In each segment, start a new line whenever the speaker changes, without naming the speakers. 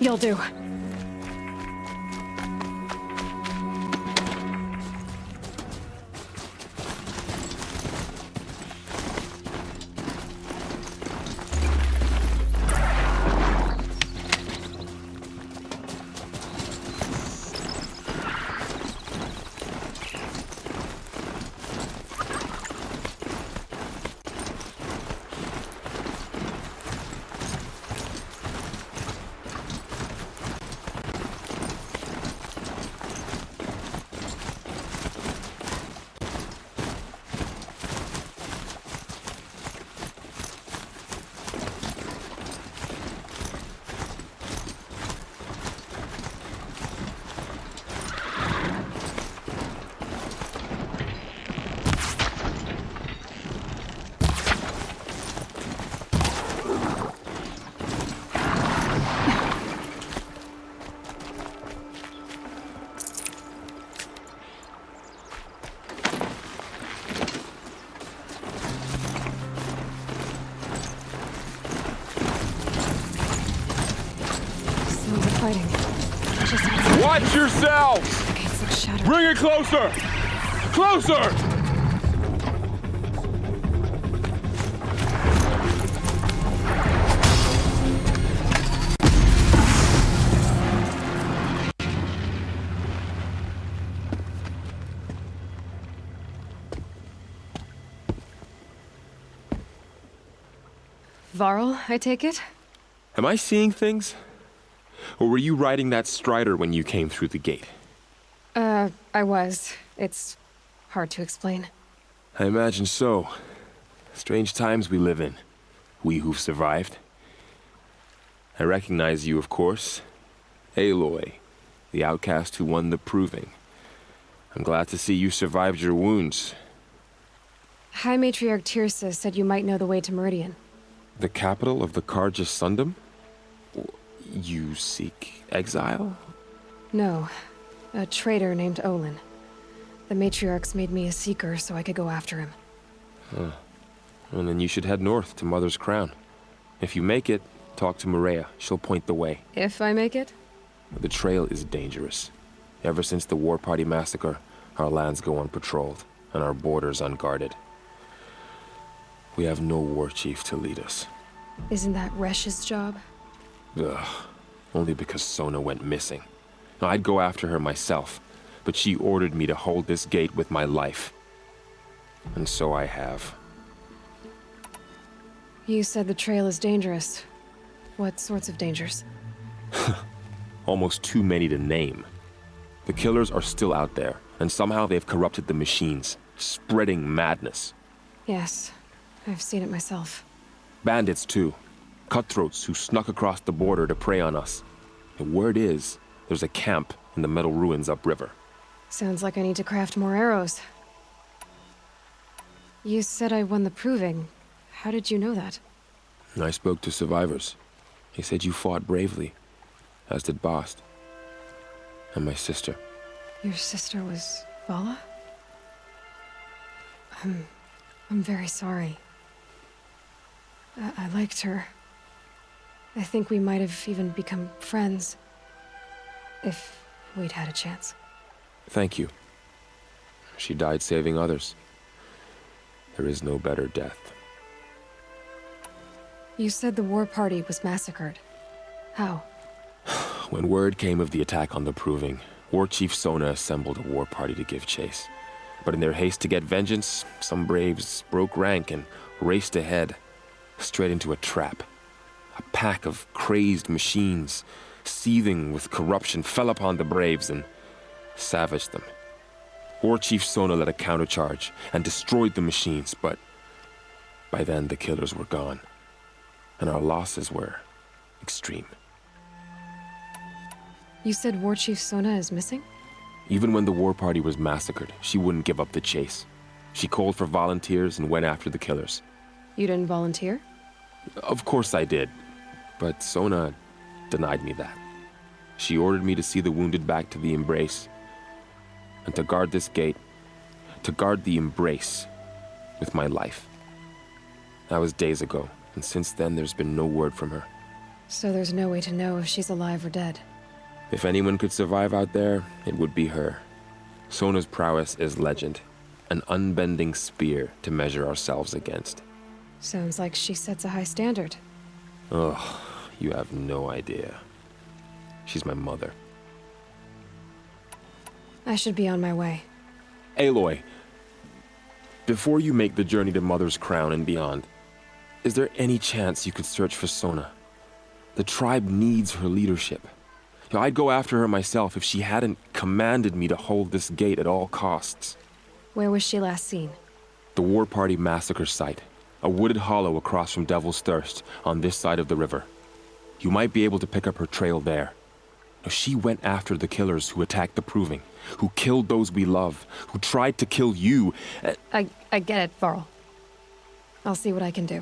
You'll do. Fighting.
Watch yourselves!
The gates look shattered.
Bring it closer! Closer!
Varl, I take it?
Am I seeing things? Or were you riding that Strider when you came through the gate?
I was. It's hard to explain.
I imagine so. Strange times we live in. We who've survived. I recognize you, of course. Aloy, the outcast who won the Proving. I'm glad to see you survived your wounds.
High Matriarch Tirsa said you might know the way to Meridian.
The capital of the Carja Sundom? You seek exile?
No. A traitor named Olin. The Matriarchs made me a seeker so I could go after him.
Huh. Well, then you should head north to Mother's Crown. If you make it, talk to Maria. She'll point the way.
If I make it?
The trail is dangerous. Ever since the War Party massacre, our lands go unpatrolled, and our borders unguarded. We have no war chief to lead us.
Isn't that Resh's job?
Ugh. Only because Sona went missing. Now, I'd go after her myself, but she ordered me to hold this gate with my life. And so I have.
You said the trail is dangerous. What sorts of dangers?
Almost too many to name. The killers are still out there, and somehow they've corrupted the machines, spreading madness.
Yes, I've seen it myself.
Bandits, too. Cutthroats who snuck across the border to prey on us. The word is, there's a camp in the metal ruins upriver.
Sounds like I need to craft more arrows. You said I won the Proving. How did you know that?
I spoke to survivors. They said you fought bravely, as did Bast. And my sister.
Your sister was Vala? I'm very sorry. I liked her. I think we might have even become friends. If we'd had a chance.
Thank you. She died saving others. There is no better death.
You said the war party was massacred. How?
When word came of the attack on the Proving, War Chief Sona assembled a war party to give chase. But in their haste to get vengeance, some braves broke rank and raced ahead, straight into a trap. A pack of crazed machines, seething with corruption, fell upon the braves and savaged them. War Chief Sona led a countercharge and destroyed the machines, but by then the killers were gone, and our losses were extreme.
You said War Chief Sona is missing?
Even when the war party was massacred, she wouldn't give up the chase. She called for volunteers and went after the killers.
You didn't volunteer?
Of course I did, but Sona denied me that. She ordered me to see the wounded back to the Embrace, and to guard this gate, to guard the Embrace with my life. That was days ago, and since then there's been no word from her.
So there's no way to know if she's alive or dead.
If anyone could survive out there, it would be her. Sona's prowess is legend. An unbending spear to measure ourselves against.
Sounds like she sets a high standard.
Ugh, you have no idea. She's my mother.
I should be on my way.
Aloy, before you make the journey to Mother's Crown and beyond, is there any chance you could search for Sona? The tribe needs her leadership. I'd go after her myself if she hadn't commanded me to hold this gate at all costs.
Where was she last seen?
The War Party massacre site. A wooded hollow across from Devil's Thirst, on this side of the river. You might be able to pick up her trail there. She went after the killers who attacked the Proving, who killed those we love, who tried to kill you.
I get it, Varl. I'll see what I can do.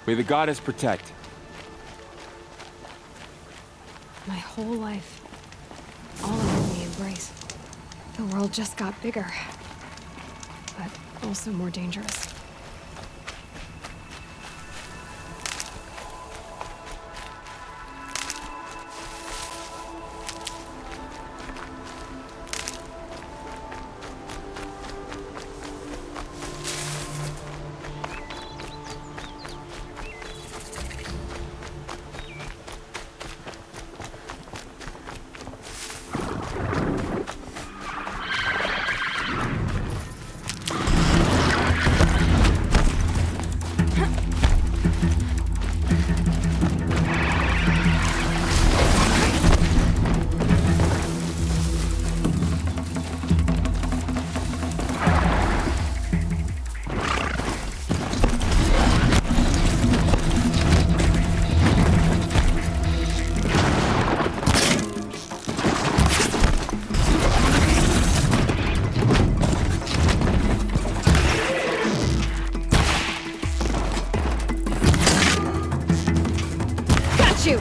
May the goddess protect.
My whole life, all of me embrace. The world just got bigger, but also more dangerous. You!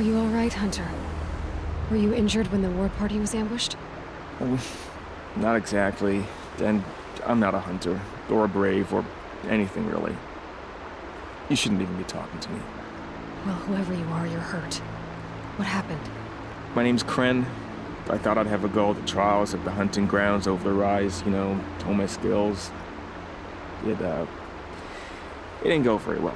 Are you all right, Hunter? Were you injured when the war party was ambushed?
Not exactly. And I'm not a hunter, or a brave, or anything really. You shouldn't even be talking to me.
Well, whoever you are, you're hurt. What happened?
My name's Kren. I thought I'd have a go at the trials at the hunting grounds over the rise, you know, hone my skills. It didn't go very well.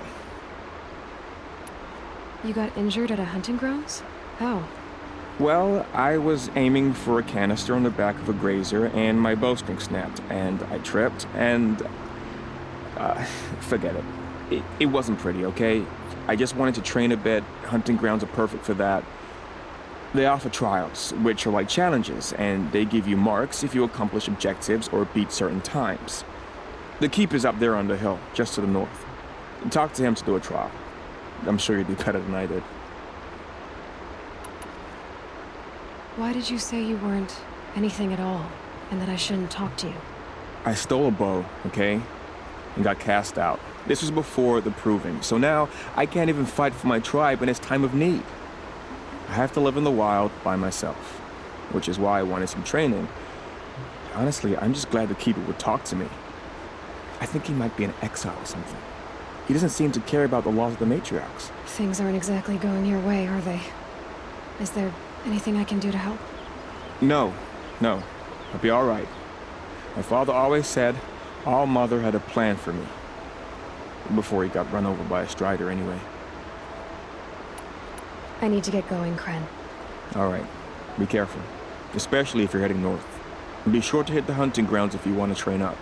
You got injured at a hunting grounds? How?
Well, I was aiming for a canister on the back of a grazer, and my bowstring snapped, and I tripped, and... forget it. It wasn't pretty, okay? I just wanted to train a bit. Hunting grounds are perfect for that. They offer trials, which are like challenges, and they give you marks if you accomplish objectives or beat certain times. The Keeper's up there on the hill, just to the north. Talk to him to do a trial. I'm sure you'd do better than I did.
Why did you say you weren't anything at all, and that I shouldn't talk to you?
I stole a bow, okay? And got cast out. This was before the Proving, so now I can't even fight for my tribe in its time of need. I have to live in the wild by myself, which is why I wanted some training. Honestly, I'm just glad the Keeper would talk to me. I think he might be in exile or something. He doesn't seem to care about the laws of the matriarchs.
Things aren't exactly going your way, are they? Is there Anything I can do to help?
No, no. I'll be all right. My father always said All Mother had a plan for me. Before he got run over by a strider, anyway.
I need to get going, Kren.
All right. Be careful. Especially if you're heading north. And be sure to hit the hunting grounds if you want to train up.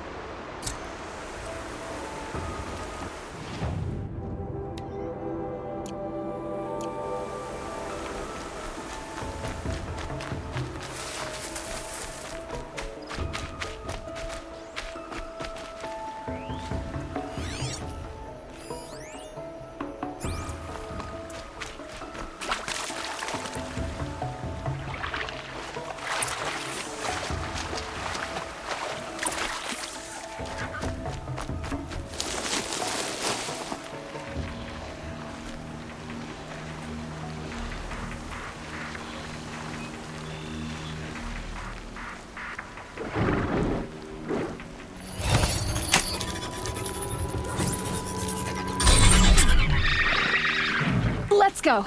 Let's go!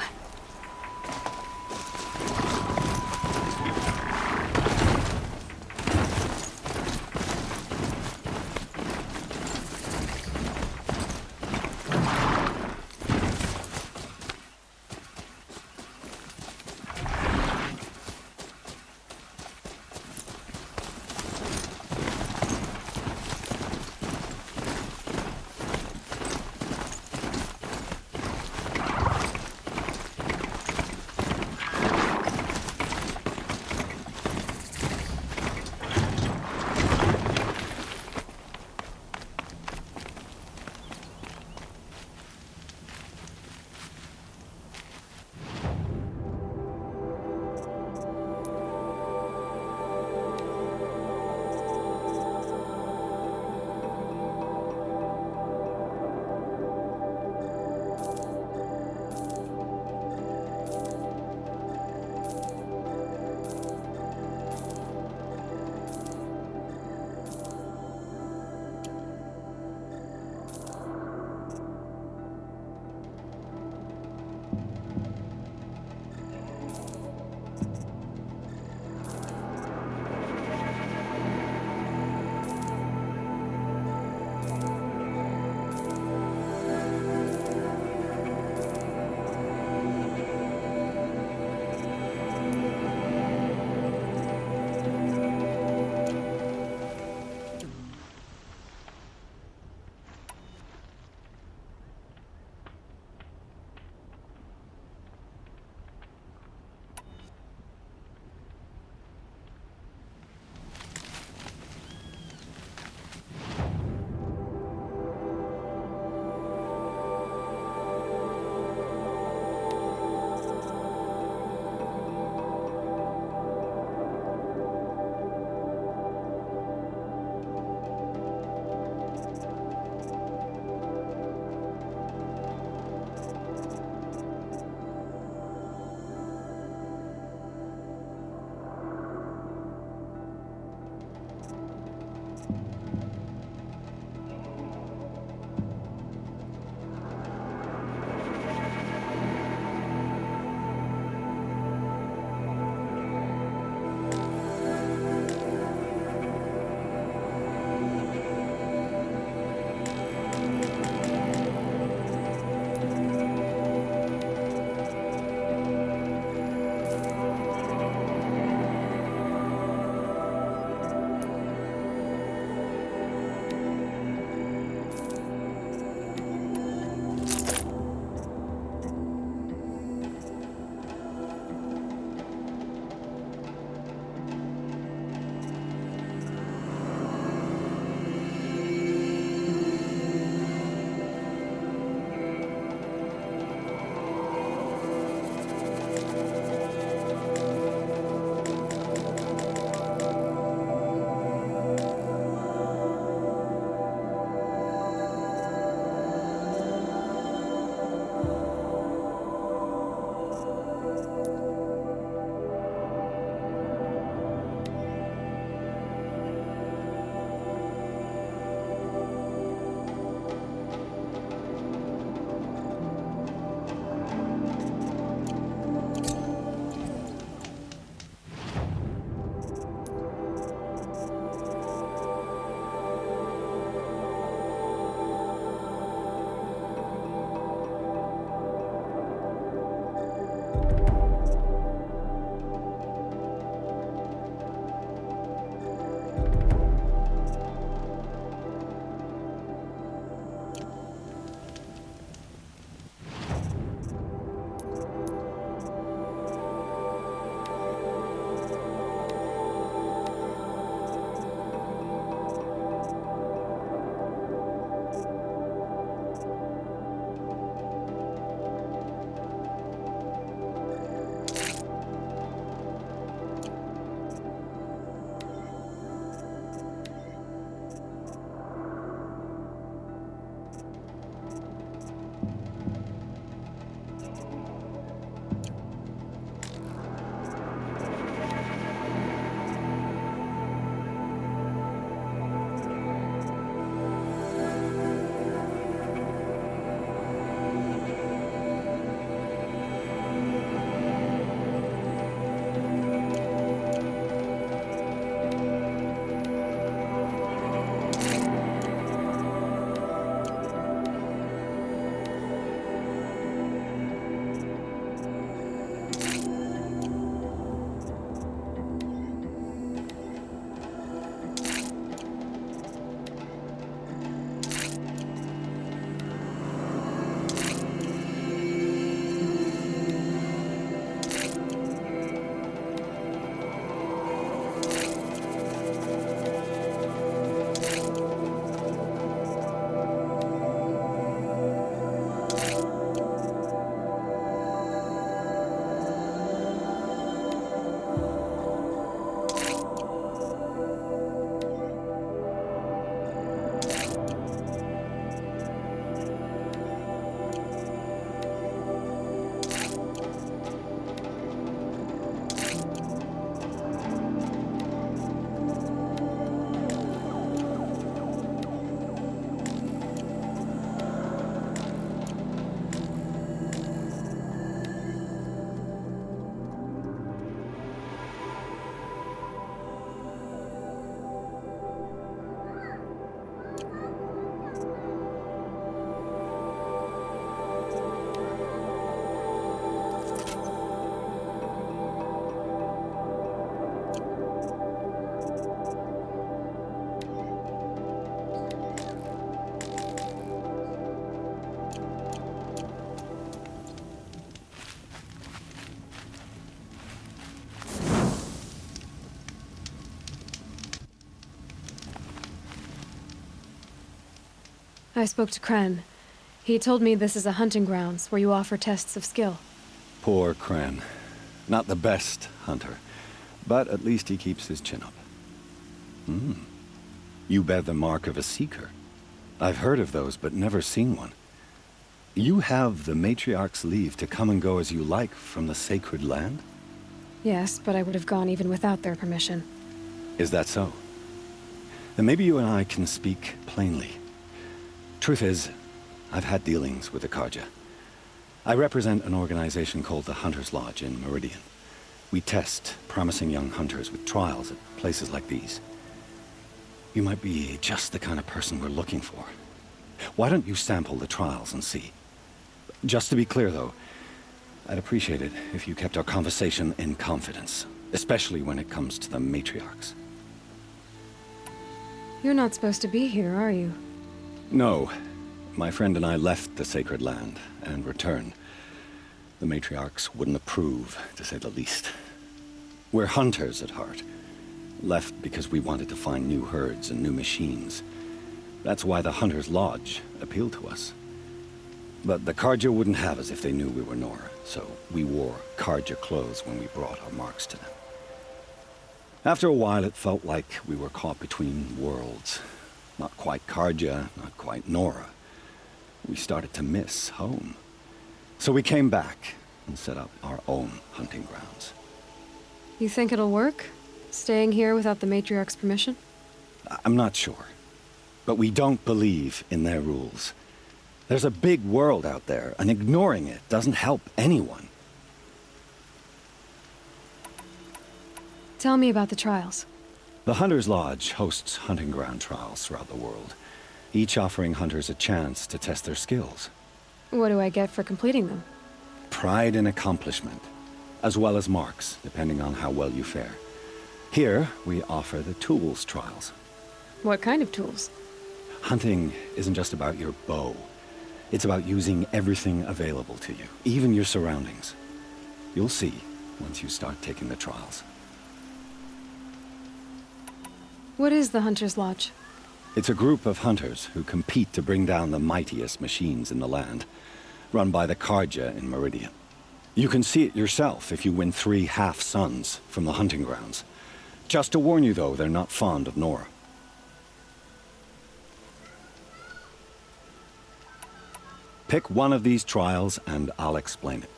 I spoke to Kren. He told me this is a hunting grounds where you offer tests of skill.
Poor Kren. Not the best hunter, but at least he keeps his chin up. You bear the mark of a seeker. I've heard of those, but never seen one. You have the Matriarch's leave to come and go as you like from the sacred land?
Yes, but I would have gone even without their permission.
Is that so? Then maybe you and I can speak plainly. Truth is, I've had dealings with the Carja. I represent an organization called the Hunter's Lodge in Meridian. We test promising young hunters with trials at places like these. You might be just the kind of person we're looking for. Why don't you sample the trials and see? Just to be clear, though, I'd appreciate it if you kept our conversation in confidence, especially when it comes to the matriarchs.
You're not supposed to be here, are you?
No. My friend and I left the sacred land and returned. The matriarchs wouldn't approve, to say the least. We're hunters at heart. Left because we wanted to find new herds and new machines. That's why the Hunter's Lodge appealed to us. But the Carja wouldn't have us if they knew we were Nora, so we wore Carja clothes when we brought our marks to them. After a while, it felt like we were caught between worlds. Not quite Carja, not quite Nora. We started to miss home. So we came back and set up our own hunting grounds.
You think it'll work? Staying here without the Matriarch's permission?
I'm not sure. But we don't believe in their rules. There's a big world out there, and ignoring it doesn't help anyone.
Tell me about the trials.
The Hunter's Lodge hosts hunting ground trials throughout the world, each offering hunters a chance to test their skills.
What do I get for completing them?
Pride in accomplishment, as well as marks, depending on how well you fare. Here, we offer the tools trials.
What kind of tools?
Hunting isn't just about your bow. It's about using everything available to you, even your surroundings. You'll see once you start taking the trials.
What is the Hunter's Lodge?
It's a group of hunters who compete to bring down the mightiest machines in the land, run by the Carja in Meridian. You can see it yourself if you win 3 half-suns from the hunting grounds. Just to warn you, though, they're not fond of Nora. Pick one of these trials and I'll explain it.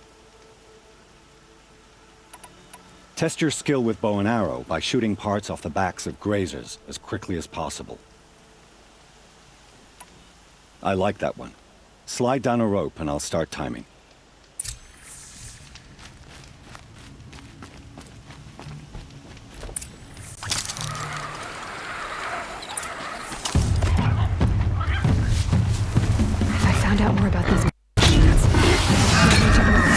Test your skill with bow and arrow by shooting parts off the backs of grazers as quickly as possible. I like that one. Slide down a rope and I'll start timing.
If I found out more about these units, I'd need to earn them.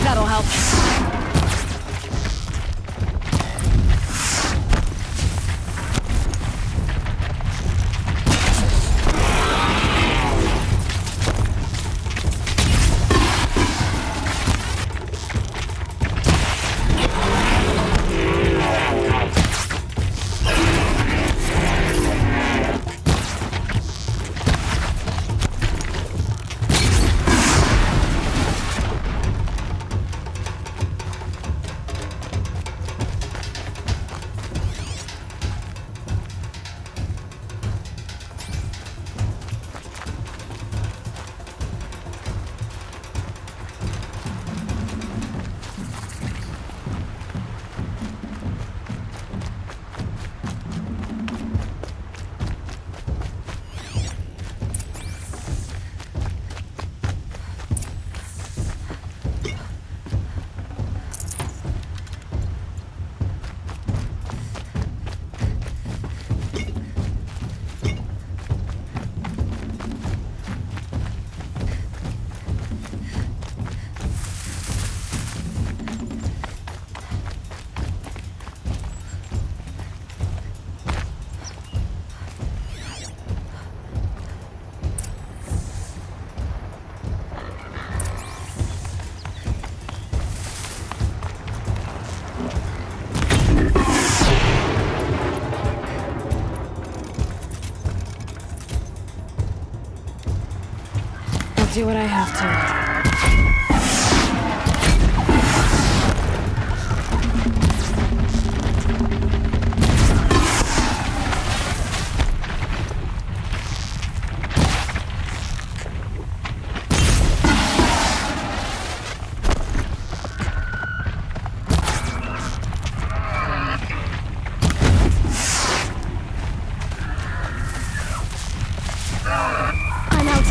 That'll help. I'll do what I have to. I'm out.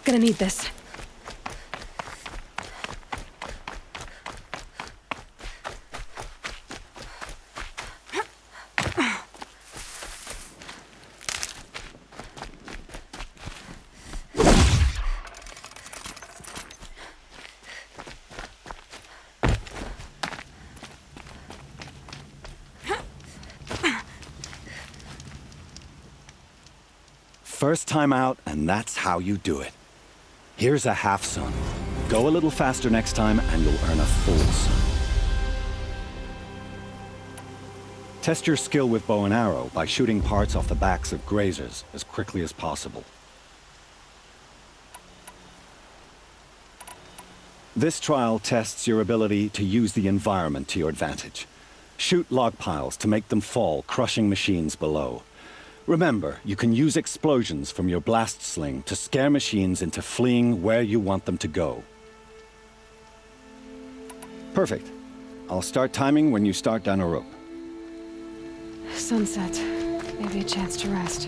Gonna need this.
First time out, and that's how you do it. Here's a half sun. Go a little faster next time, and you'll earn a full sun. Test your skill with bow and arrow by shooting parts off the backs of grazers as quickly as possible. This trial tests your ability to use the environment to your advantage. Shoot log piles to make them fall, crushing machines below. Remember, you can use explosions from your blast sling to scare machines into fleeing where you want them to go. Perfect. I'll start timing when you start down a rope.
Sunset. Maybe a chance to rest.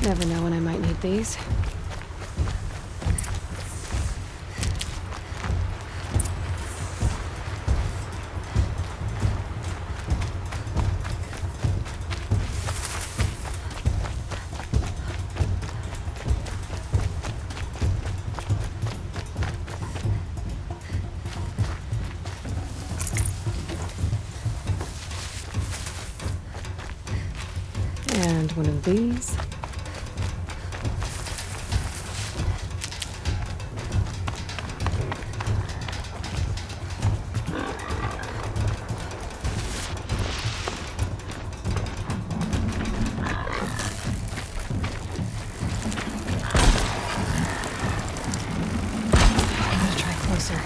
Never know when I might need these. And one of these. Gotta try closer.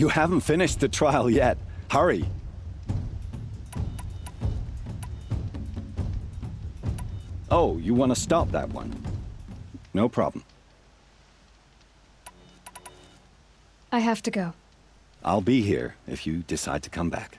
You haven't finished the trial yet. Hurry. Oh, you want to stop that one? No problem.
I have to go.
I'll be here if you decide to come back.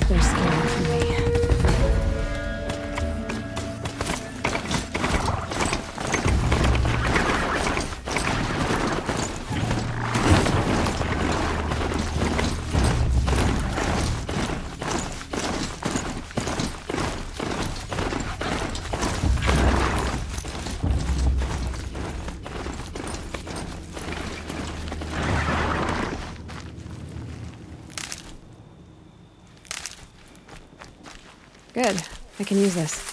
They're scaring for me. Good. I can use this.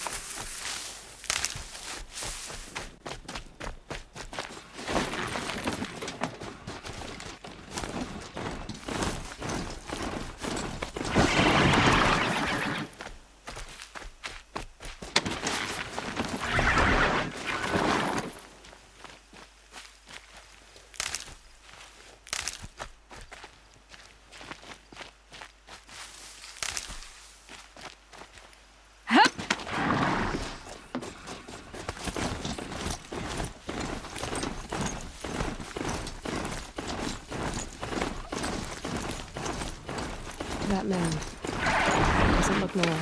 That man doesn't look normal.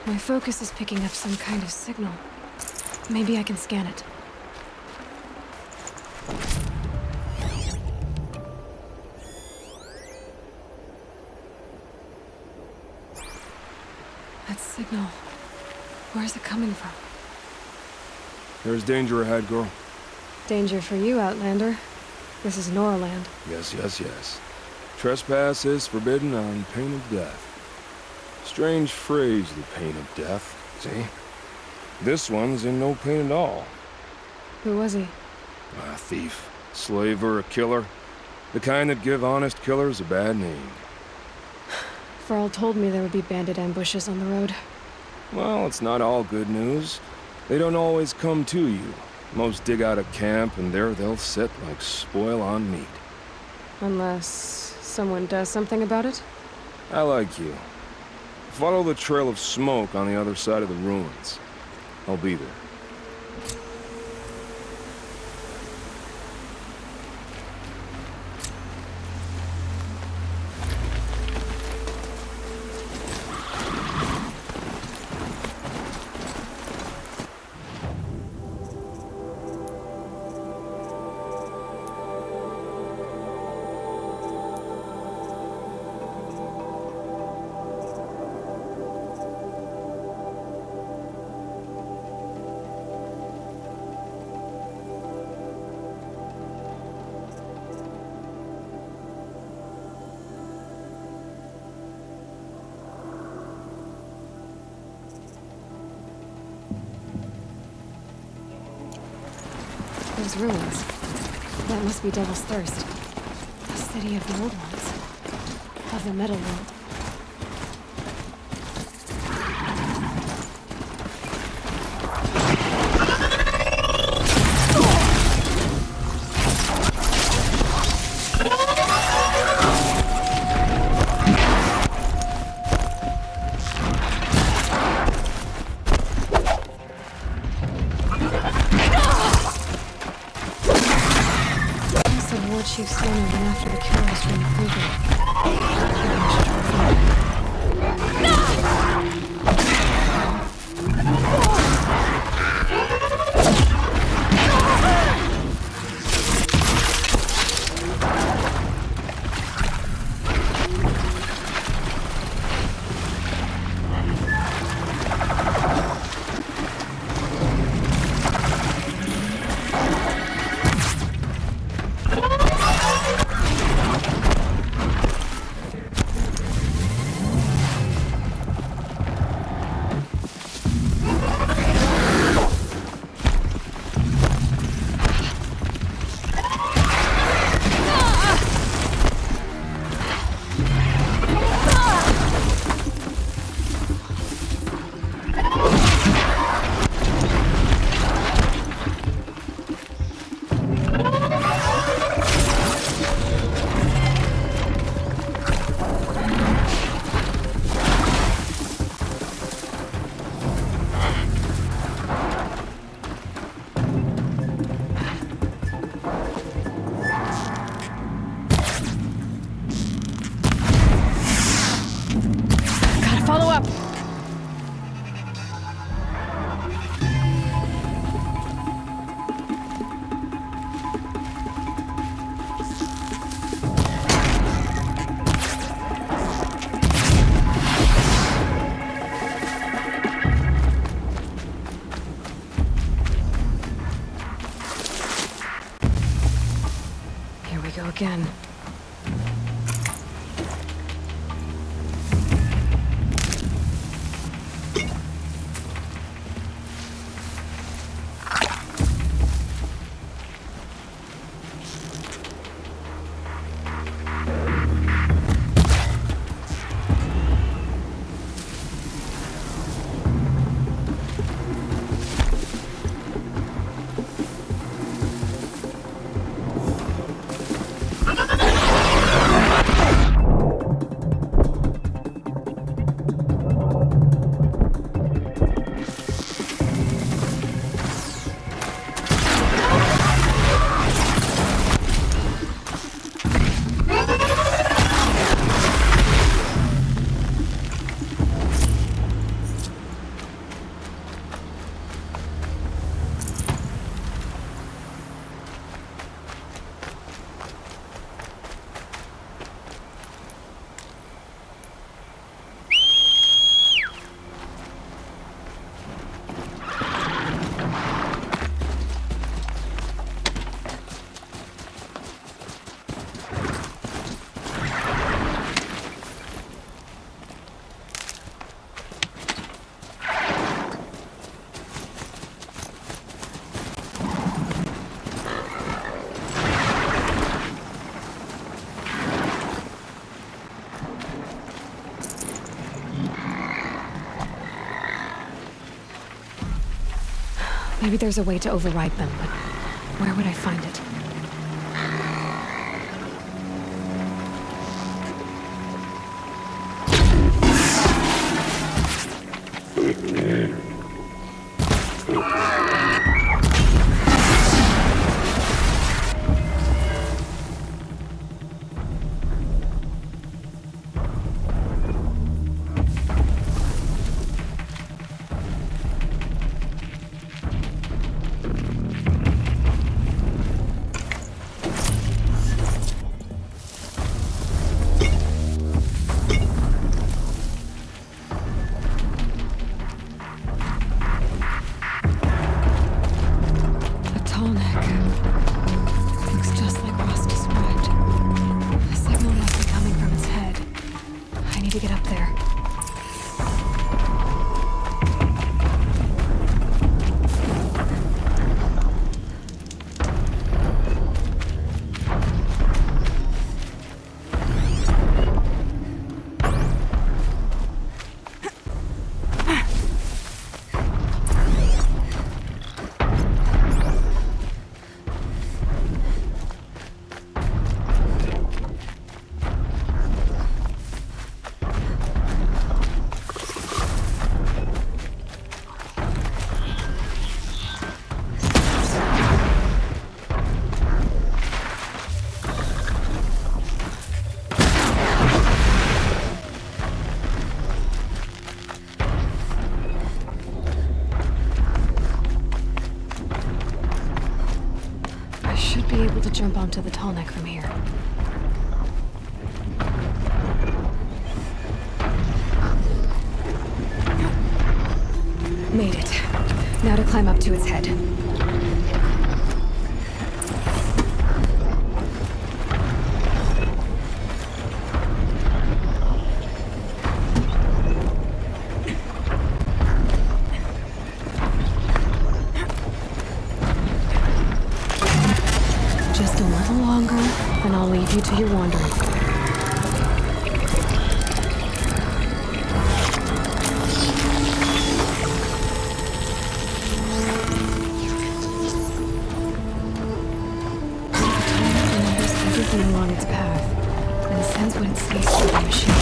My focus is picking up some kind of signal. Maybe I can scan it. That signal. Where is it coming from?
There's danger ahead, girl.
Danger for you, Outlander. This is Norland.
Yes, yes, yes. Trespass is forbidden on pain of death. Strange phrase, the pain of death, see? This one's in no pain at all.
Who was he?
A thief, slaver, a killer. The kind that give honest killers a bad name.
Varl told me there would be bandit ambushes on the road.
Well, it's not all good news. They don't always come to you. Most dig out of camp, and there they'll sit like spoil on meat.
Unless someone does something about it?
I like you. Follow the trail of smoke on the other side of the ruins. I'll be there.
Those ruins. That must be Devil's Thirst. The city of the old ones. of the metal world. Chief Sona went after the killers from the Proving. Maybe I should try to find them. Follow up! Here we go again. Maybe there's a way to override them, but where would I find it? should be able to jump onto the tall neck from here. Made it. Now to climb up to its head. Just a little longer, and I'll leave you to your wandering. Everything along its path, and sends what it sees through the machine.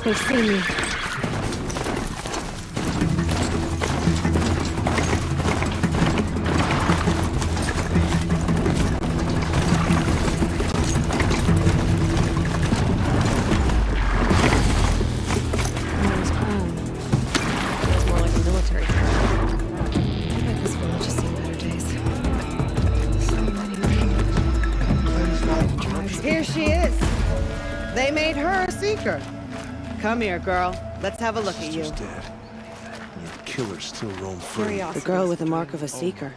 They've seen me. Feels more like a military town. I bet this village has seen better days. So many men.
Here she is. They made her a seeker. Come here, girl. Let's have a look at you.
Dead. Yet killers still roam free.
The girl with the mark of a seeker.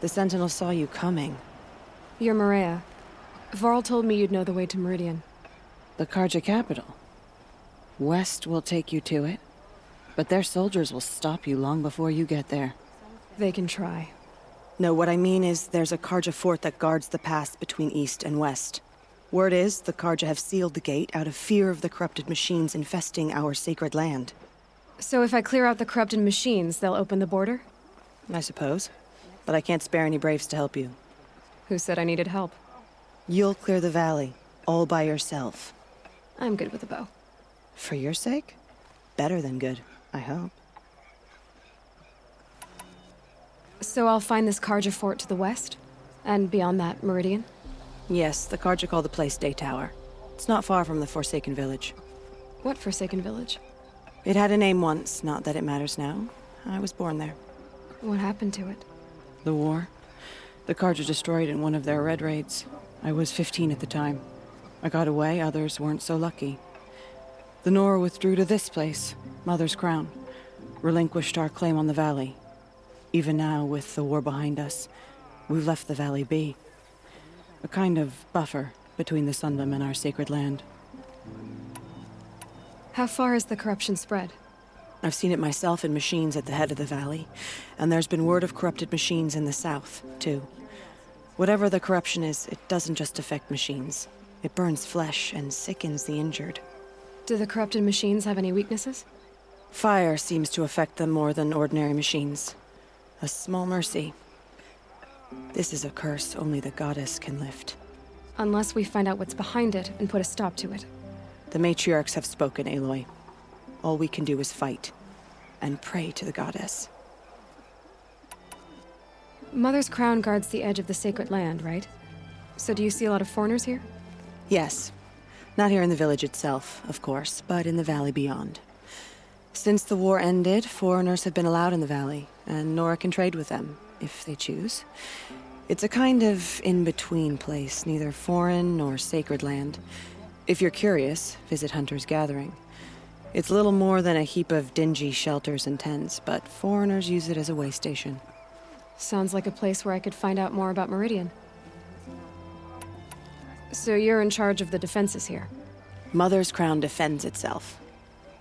The Sentinel saw you coming.
You're Maria. Varl told me you'd know the way to Meridian.
The Carja capital. West will take you to it, but their soldiers will stop you long before you get there.
They can try.
No, what I mean is there's a Carja fort that guards the pass between East and West. Word is, the Carja have sealed the gate out of fear of the corrupted machines infesting our sacred land.
So if I clear out the corrupted machines, they'll open the border?
I suppose. But I can't spare any braves to help you.
Who said I needed help?
You'll clear the valley, all by yourself.
I'm good with a bow.
For your sake? Better than good, I hope.
So I'll find this Carja fort to the west? And beyond that, Meridian?
Yes, the Carja call the place Day Tower. It's not far from the Forsaken Village.
What Forsaken Village?
It had a name once, not that it matters now. I was born there.
What happened to it?
The war. The Carja destroyed in one of their red raids. I was 15 at the time. I got away, others weren't so lucky. The Nora withdrew to this place, Mother's Crown. Relinquished our claim on the valley. Even now, with the war behind us, we've left the valley be. A kind of buffer between the Sundom and our sacred land.
How far has the corruption spread?
I've seen it myself in machines at the head of the valley, and there's been word of corrupted machines in the south, too. Whatever the corruption is, it doesn't just affect machines. It burns flesh and sickens the injured.
Do the corrupted machines have any weaknesses?
Fire seems to affect them more than ordinary machines. A small mercy. This is a curse only the goddess can lift.
Unless we find out what's behind it and put a stop to it.
The matriarchs have spoken, Aloy. All we can do is fight. And pray to the goddess.
Mother's crown guards the edge of the sacred land, right? So do you see a lot of foreigners here?
Yes. Not here in the village itself, of course, but in the valley beyond. Since the war ended, foreigners have been allowed in the valley, and Nora can trade with them, if they choose. It's a kind of in-between place, neither foreign nor sacred land. If you're curious, visit Hunter's Gathering. It's little more than a heap of dingy shelters and tents, but foreigners use it as a way station.
Sounds like a place where I could find out more about Meridian. So you're in charge of the defenses here?
Mother's Crown defends itself.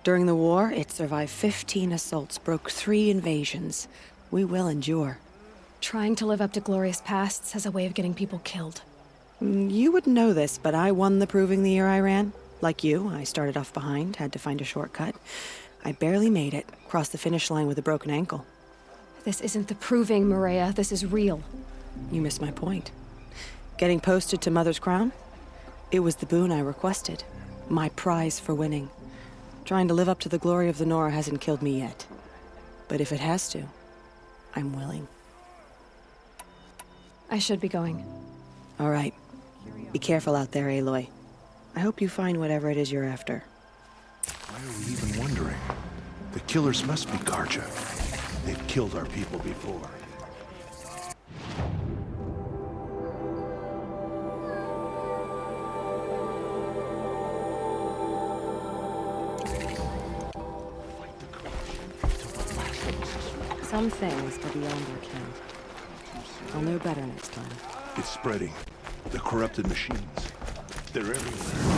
During the war, it survived 15 assaults, broke 3 invasions. We will endure.
Trying to live up to glorious pasts has a way of getting people killed.
You wouldn't know this, but I won the Proving the year I ran. Like you, I started off behind, had to find a shortcut. I barely made it, crossed the finish line with a broken ankle.
This isn't the Proving, Maria. This is real.
You missed my point. Getting posted to Mother's Crown? It was the boon I requested. My prize for winning. Trying to live up to the glory of the Nora hasn't killed me yet. But if it has to, I'm willing.
I should be going.
All right. Be careful out there, Aloy. I hope you find whatever it is you're after.
Why are we even wondering? The killers must be Karja. They've killed our people before.
Some things are beyond our ken. I'll know better next time.
It's spreading. The corrupted machines. They're everywhere.